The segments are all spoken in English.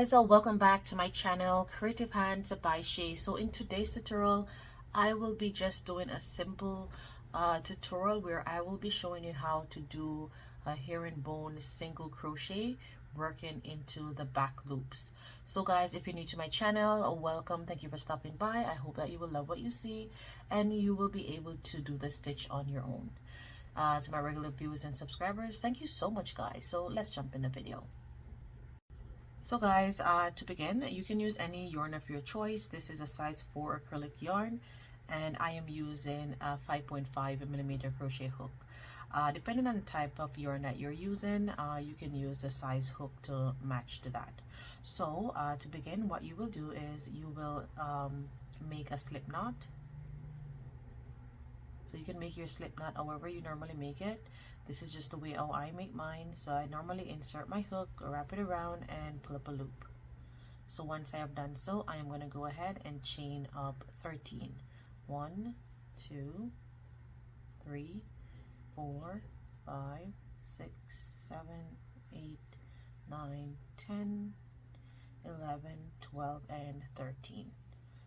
guys, welcome back to my channel, Creative Hands by Shay. So in today's tutorial, I will be just doing a simple tutorial where I will be showing you how to do a herringbone single crochet working into the back loops. So guys, if you're new to my channel, welcome. Thank you for stopping by. I hope that you will love what you see and you will be able to do the stitch on your own. To my regular viewers and subscribers, thank you so much, guys. So let's jump in the video. So guys, to begin, you can use any yarn of your choice. This is a size 4 acrylic yarn, and I am using a 5.5mm crochet hook. Depending on the type of yarn that you're using, you can use the size hook to match to that. So to begin, what you will do is you will make a slip knot. So you can make your slip knot however you normally make it. This is just the way how I make mine. So I normally insert my hook, wrap it around, and pull up a loop. So once I have done so, I am going to go ahead and chain up 13. 1, 2, 3, 4, 5, 6, 7, 8, 9, 10, 11, 12, and 13.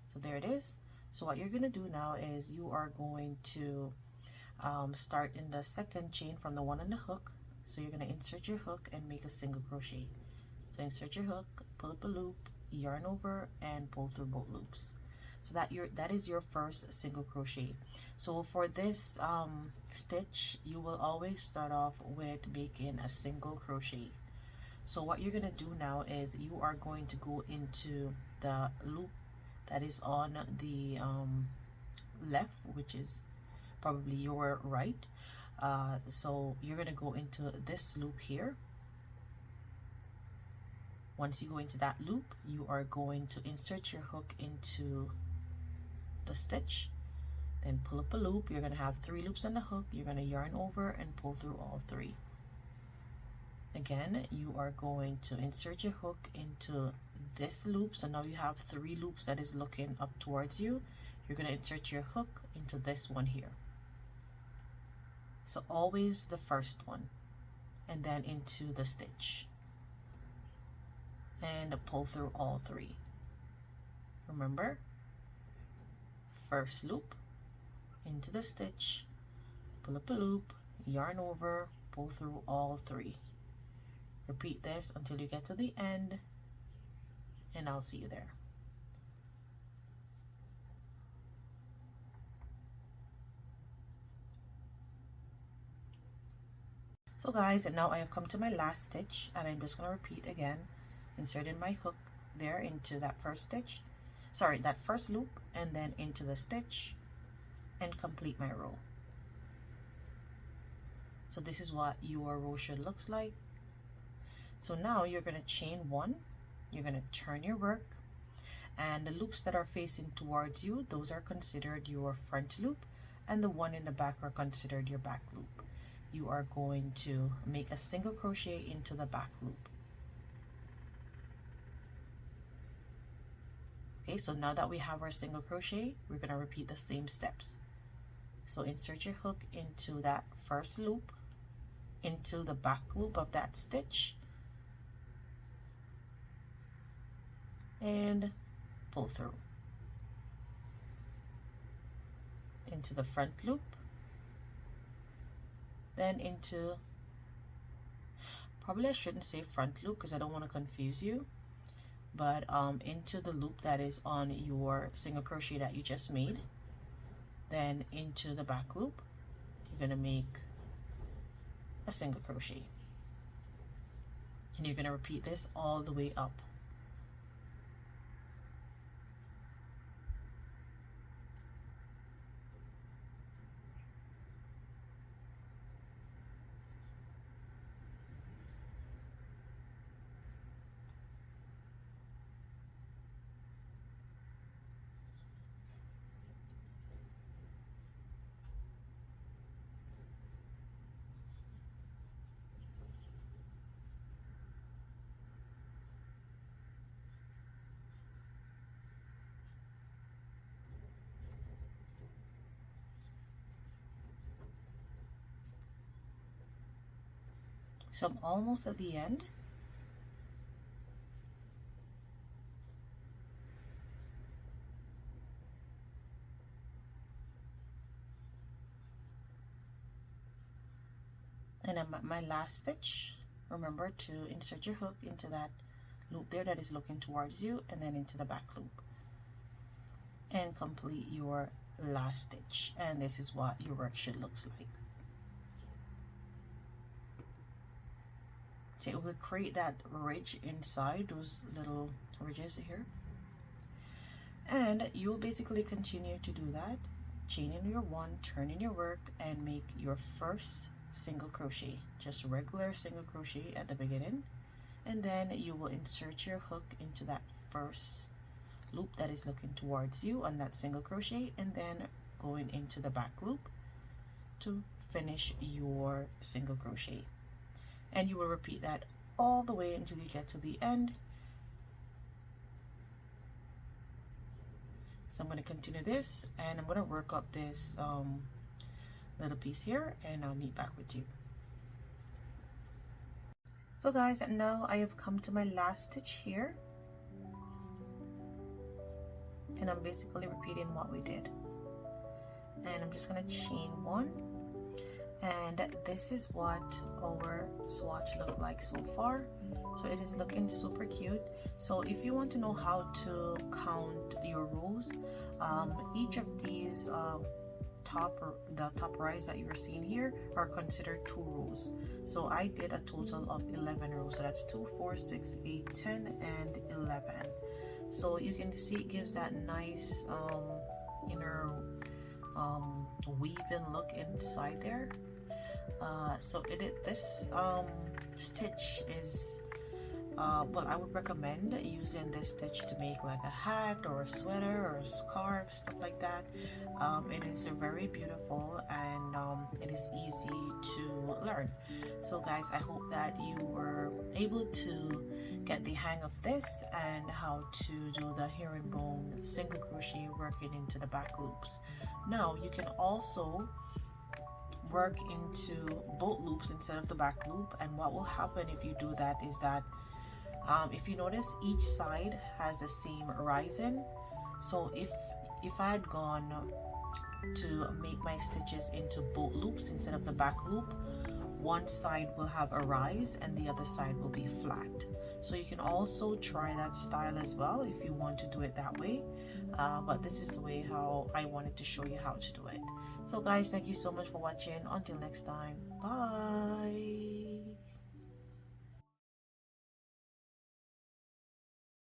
So there it is. So what you're going to do now is you are going to start in the second chain from the one on the hook. So you're going to insert your hook and make a single crochet. So insert your hook, pull up a loop, yarn over, and pull through both loops. So that is your first single crochet. So for this stitch, you will always start off with making a single crochet. So what you're going to do now is you are going to go into the loop that is on the left, which is probably your right. So you're going to go into this loop here. Once you go into that loop, you are going to insert your hook into the stitch, then pull up a loop. You're going to have 3 loops on the hook. You're going to yarn over and pull through all 3. Again, you are going to insert your hook into this loop. So now you have 3 loops that is looking up towards you. You're going to insert your hook into this one here. So always the first one, and then into the stitch, and pull through all 3. Remember, first loop, into the stitch, pull up a loop, yarn over, pull through all 3. Repeat this until you get to the end, and I'll see you there. So guys, and now I have come to my last stitch, and I'm just going to repeat again, inserting my hook there into that first stitch, sorry, that first loop, and then into the stitch, and complete my row. So this is what your row should looks like. So now you're going to chain 1, you're going to turn your work, and the loops that are facing towards you, those are considered your front loop, and the one in the back are considered your back loop. You are going to make a single crochet into the back loop. Okay, so now that we have our single crochet, we're going to repeat the same steps. So insert your hook into that first loop, into the back loop of that stitch, and pull through into the front loop, then into, probably I shouldn't say front loop because I don't want to confuse you, but into the loop that is on your single crochet that you just made, then into the back loop. You're going to make a single crochet, and you're going to repeat this all the way up. So I'm almost at the end. And I'm at my last stitch. Remember to insert your hook into that loop there that is looking towards you, and then into the back loop, and complete your last stitch. And this is what your work should look like. So it will create that ridge inside, those little ridges here, and you'll basically continue to do that, chain in your one, turn in your work, and make your first single crochet, just regular single crochet at the beginning, and then you will insert your hook into that first loop that is looking towards you on that single crochet, and then going into the back loop to finish your single crochet. And you will repeat that all the way until you get to the end. So I'm going to continue this, and I'm going to work up this little piece here, and I'll meet back with you. So guys, now I have come to my last stitch here, and I'm basically repeating what we did. And I'm just going to chain one, and this is what our swatch looked like so far. So it is looking super cute. So if you want to know how to count your rows, each of these the top rows that you're seeing here are considered 2 rows. So I did a total of 11 rows. So that's 2, 4, 6, 8, 10, and 11. So you can see it gives that nice inner weaving look inside there. So this stitch is well, I would recommend using this stitch to make like a hat or a sweater or a scarf, stuff like that. It is very beautiful, and it is easy to learn. So guys, I hope that you were able to get the hang of this and how to do the herringbone single crochet working into the back loops. Now you can also work into both loops instead of the back loop, and what will happen if you do that is that if you notice, each side has the same rising. So if I had gone to make my stitches into both loops instead of the back loop, one side will have a rise and the other side will be flat. So you can also try that style as well if you want to do it that way, but this is the way how I wanted to show you how to do it. So guys, thank you so much for watching. Until next time, bye.